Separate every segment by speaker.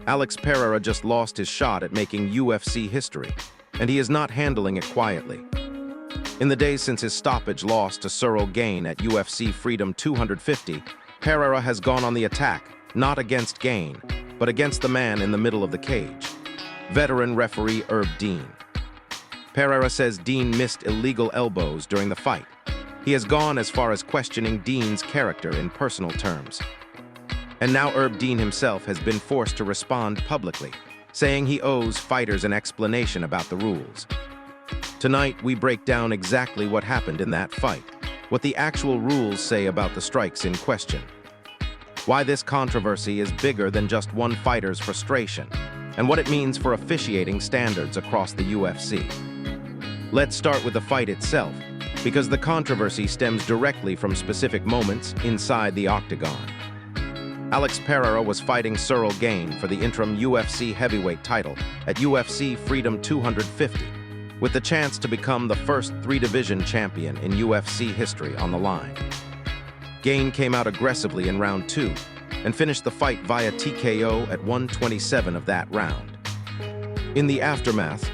Speaker 1: Alex Pereira just lost his shot at making UFC history, and he is not handling it quietly. In the days since his stoppage loss to Ciryl Gane at UFC Freedom 250, Pereira has gone on the attack, not against Gane, but against the man in the middle of the cage, veteran referee Herb Dean. Pereira says Dean missed illegal elbows during the fight. He has gone as far as questioning Dean's character in personal terms. And now Herb Dean himself has been forced to respond publicly, saying he owes fighters an explanation about the rules. Tonight, we break down exactly what happened in that fight, what the actual rules say about the strikes in question, why this controversy is bigger than just one fighter's frustration, and what it means for officiating standards across the UFC. Let's start with the fight itself, because the controversy stems directly from specific moments inside the octagon. Alex Pereira was fighting Ciryl Gane for the interim UFC heavyweight title at UFC Freedom 250, with the chance to become the first three-division champion in UFC history on the line. Gane came out aggressively in round 2 and finished the fight via TKO at 127 of that round. In the aftermath,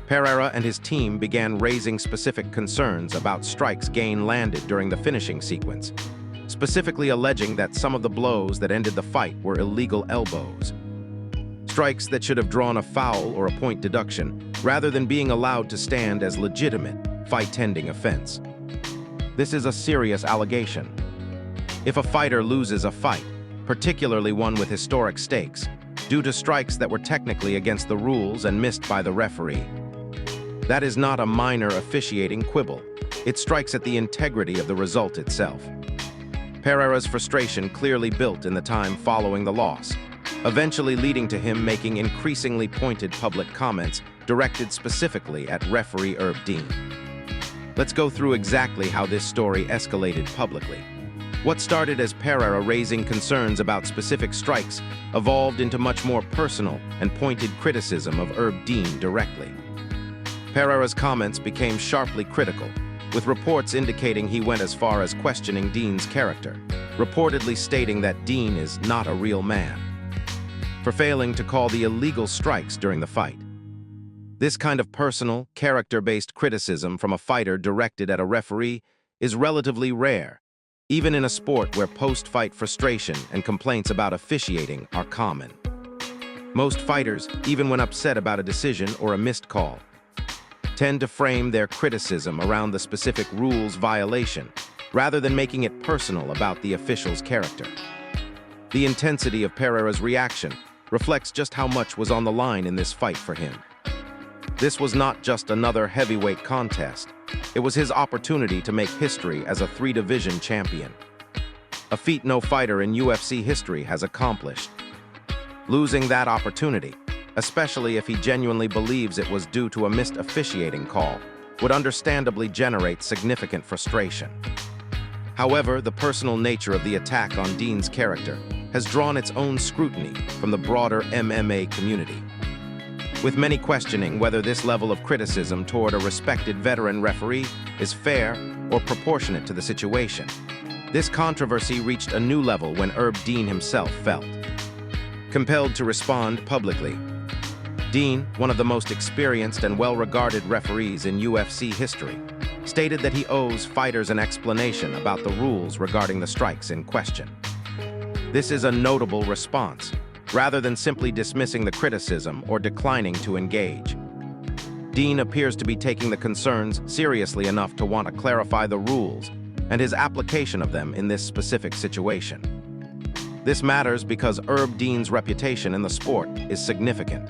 Speaker 1: Pereira and his team began raising specific concerns about strikes Gane landed during the finishing sequence, specifically alleging that some of the blows that ended the fight were illegal elbows. Strikes that should have drawn a foul or a point deduction, rather than being allowed to stand as legitimate fight-ending offense. This is a serious allegation. If a fighter loses a fight, particularly one with historic stakes, due to strikes that were technically against the rules and missed by the referee, that is not a minor officiating quibble. It strikes at the integrity of the result itself. Pereira's frustration clearly built in the time following the loss, eventually leading to him making increasingly pointed public comments directed specifically at referee Herb Dean. Let's go through exactly how this story escalated publicly. What started as Pereira raising concerns about specific strikes evolved into much more personal and pointed criticism of Herb Dean directly. Pereira's comments became sharply critical, with reports indicating he went as far as questioning Dean's character, reportedly stating that Dean is not a real man, for failing to call the illegal strikes during the fight. This kind of personal, character-based criticism from a fighter directed at a referee is relatively rare, even in a sport where post-fight frustration and complaints about officiating are common. Most fighters, even when upset about a decision or a missed call, tend to frame their criticism around the specific rules violation, rather than making it personal about the official's character. The intensity of Pereira's reaction reflects just how much was on the line in this fight for him. This was not just another heavyweight contest. It was his opportunity to make history as a three-division champion, a feat no fighter in UFC history has accomplished. Losing that opportunity, especially if he genuinely believes it was due to a missed officiating call, would understandably generate significant frustration. However, the personal nature of the attack on Dean's character has drawn its own scrutiny from the broader MMA community, with many questioning whether this level of criticism toward a respected veteran referee is fair or proportionate to the situation. This controversy reached a new level when Herb Dean himself felt compelled to respond publicly. Dean, one of the most experienced and well-regarded referees in UFC history, stated that he owes fighters an explanation about the rules regarding the strikes in question. This is a notable response, rather than simply dismissing the criticism or declining to engage. Dean appears to be taking the concerns seriously enough to want to clarify the rules and his application of them in this specific situation. This matters because Herb Dean's reputation in the sport is significant.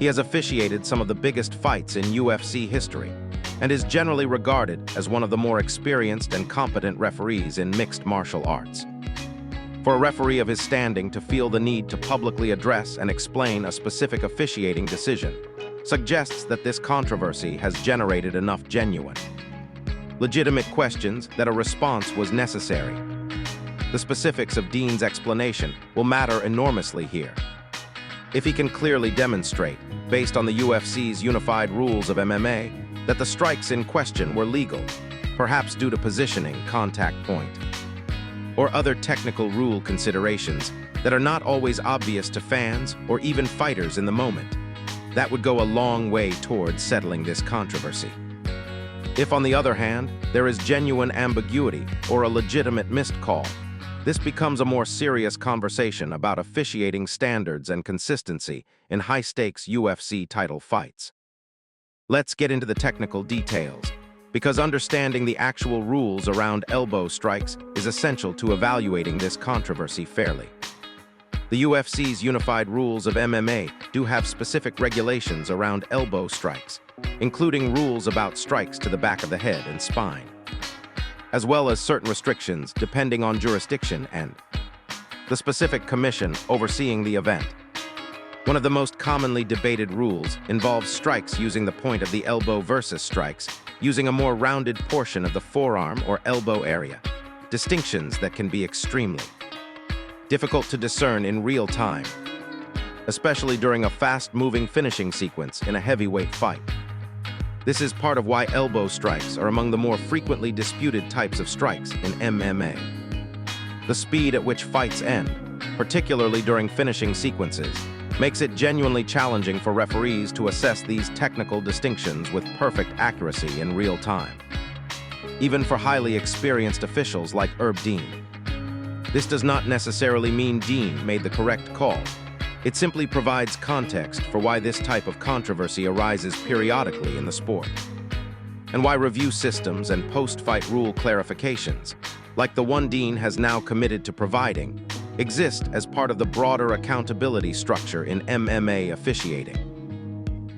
Speaker 1: He has officiated some of the biggest fights in UFC history and is generally regarded as one of the more experienced and competent referees in mixed martial arts. For a referee of his standing to feel the need to publicly address and explain a specific officiating decision suggests that this controversy has generated enough genuine, legitimate questions that a response was necessary. The specifics of Dean's explanation will matter enormously here. If he can clearly demonstrate, based on the UFC's unified rules of MMA, that the strikes in question were legal, perhaps due to positioning, contact point, or other technical rule considerations that are not always obvious to fans or even fighters in the moment. That would go a long way towards settling this controversy. If, on the other hand, there is genuine ambiguity or a legitimate missed call, this becomes a more serious conversation about officiating standards and consistency in high-stakes UFC title fights. Let's get into the technical details, because understanding the actual rules around elbow strikes is essential to evaluating this controversy fairly. The UFC's unified rules of MMA do have specific regulations around elbow strikes, including rules about strikes to the back of the head and spine, as well as certain restrictions depending on jurisdiction and the specific commission overseeing the event. One of the most commonly debated rules involves strikes using the point of the elbow versus strikes using a more rounded portion of the forearm or elbow area, distinctions that can be extremely difficult to discern in real time, especially during a fast-moving finishing sequence in a heavyweight fight. This is part of why elbow strikes are among the more frequently disputed types of strikes in MMA. The speed at which fights end, particularly during finishing sequences, makes it genuinely challenging for referees to assess these technical distinctions with perfect accuracy in real time, even for highly experienced officials like Herb Dean. This does not necessarily mean Dean made the correct call. It simply provides context for why this type of controversy arises periodically in the sport, and why review systems and post-fight rule clarifications, like the one Dean has now committed to providing, exist as part of the broader accountability structure in MMA officiating.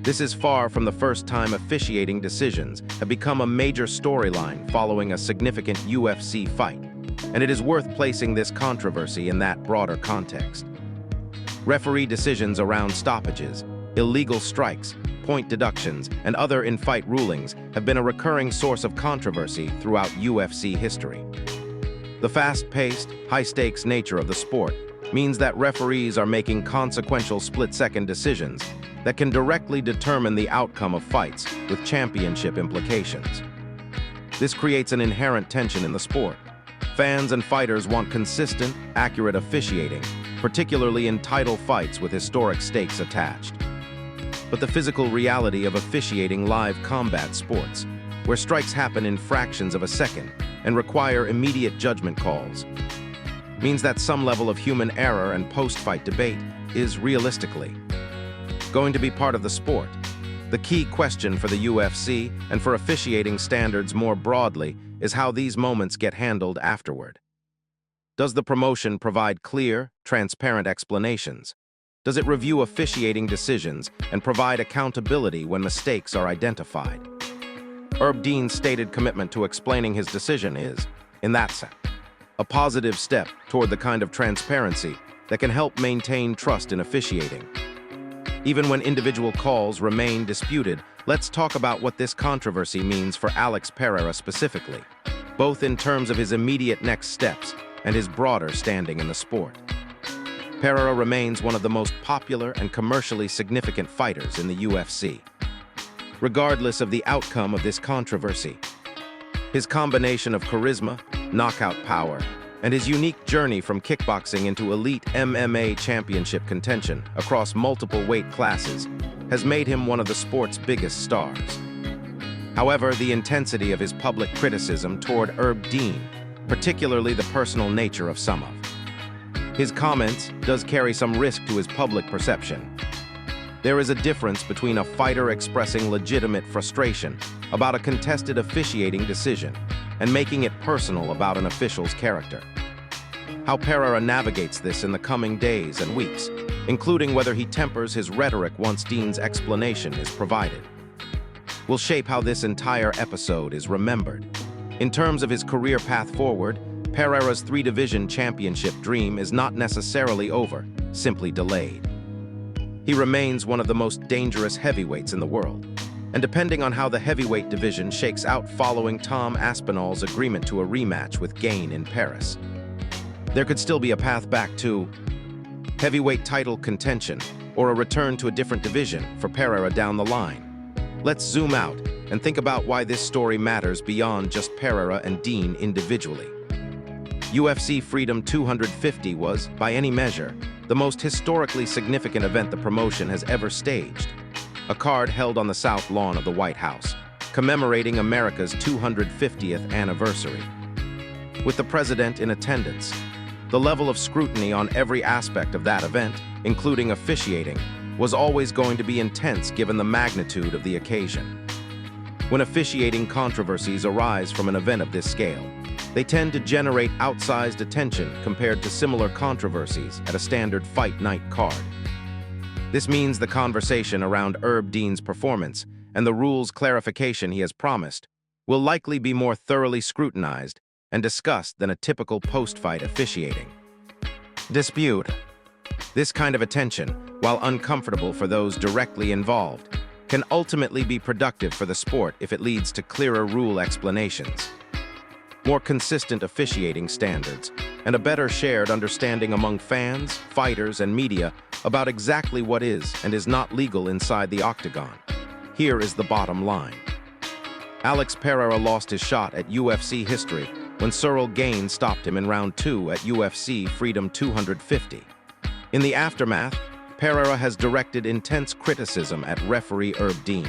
Speaker 1: This is far from the first time officiating decisions have become a major storyline following a significant UFC fight, and it is worth placing this controversy in that broader context. Referee decisions around stoppages, illegal strikes, point deductions, and other in-fight rulings have been a recurring source of controversy throughout UFC history. The fast-paced, high-stakes nature of the sport means that referees are making consequential split-second decisions that can directly determine the outcome of fights with championship implications. This creates an inherent tension in the sport. Fans and fighters want consistent, accurate officiating, particularly in title fights with historic stakes attached. But the physical reality of officiating live combat sports, where strikes happen in fractions of a second and require immediate judgment calls, means that some level of human error and post-fight debate is realistically going to be part of the sport. The key question for the UFC and for officiating standards more broadly is how these moments get handled afterward. Does the promotion provide clear, transparent explanations? Does it review officiating decisions and provide accountability when mistakes are identified? Herb Dean's stated commitment to explaining his decision is, in that sense, a positive step toward the kind of transparency that can help maintain trust in officiating. Even when individual calls remain disputed, let's talk about what this controversy means for Alex Pereira specifically, both in terms of his immediate next steps and his broader standing in the sport. Pereira remains one of the most popular and commercially significant fighters in the UFC. Regardless of the outcome of this controversy, his combination of charisma, knockout power, and his unique journey from kickboxing into elite MMA championship contention across multiple weight classes has made him one of the sport's biggest stars. However, the intensity of his public criticism toward Herb Dean, particularly the personal nature of some of his comments, does carry some risk to his public perception. There is a difference between a fighter expressing legitimate frustration about a contested officiating decision and making it personal about an official's character. How Pereira navigates this in the coming days and weeks, including whether he tempers his rhetoric once Dean's explanation is provided, will shape how this entire episode is remembered. In terms of his career path forward, Pereira's three-division championship dream is not necessarily over, simply delayed. He remains one of the most dangerous heavyweights in the world, and depending on how the heavyweight division shakes out following Tom Aspinall's agreement to a rematch with Gane in Paris, there could still be a path back to heavyweight title contention or a return to a different division for Pereira down the line. Let's zoom out and think about why this story matters beyond just Pereira and Dean individually. UFC Freedom 250 was, by any measure, the most historically significant event the promotion has ever staged. A card held on the South Lawn of the White House, commemorating America's 250th anniversary. With the president in attendance, the level of scrutiny on every aspect of that event, including officiating, was always going to be intense given the magnitude of the occasion. When officiating controversies arise from an event of this scale, they tend to generate outsized attention compared to similar controversies at a standard fight night card. This means the conversation around Herb Dean's performance and the rules clarification he has promised will likely be more thoroughly scrutinized and discussed than a typical post-fight officiating dispute. This kind of attention, while uncomfortable for those directly involved, can ultimately be productive for the sport if it leads to clearer rule explanations, more consistent officiating standards, and a better shared understanding among fans, fighters, and media about exactly what is and is not legal inside the octagon. Here is the bottom line. Alex Pereira lost his shot at UFC history when Ciryl Gane stopped him in round 2 at UFC Freedom 250. In the aftermath, Pereira has directed intense criticism at referee Herb Dean,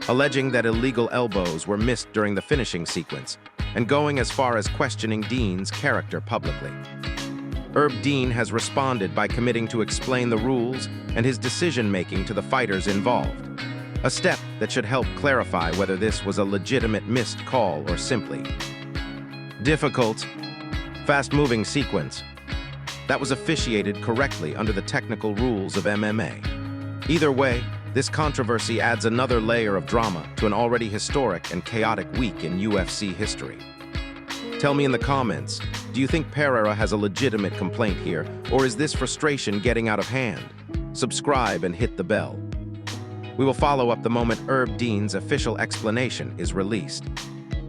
Speaker 1: alleging that illegal elbows were missed during the finishing sequence, and going as far as questioning Dean's character publicly. Herb Dean has responded by committing to explain the rules and his decision-making to the fighters involved, a step that should help clarify whether this was a legitimate missed call or simply difficult, fast-moving sequence that was officiated correctly under the technical rules of MMA. Either way, this controversy adds another layer of drama to an already historic and chaotic week in UFC history. Tell me in the comments, do you think Pereira has a legitimate complaint here, or is this frustration getting out of hand? Subscribe and hit the bell. We will follow up the moment Herb Dean's official explanation is released.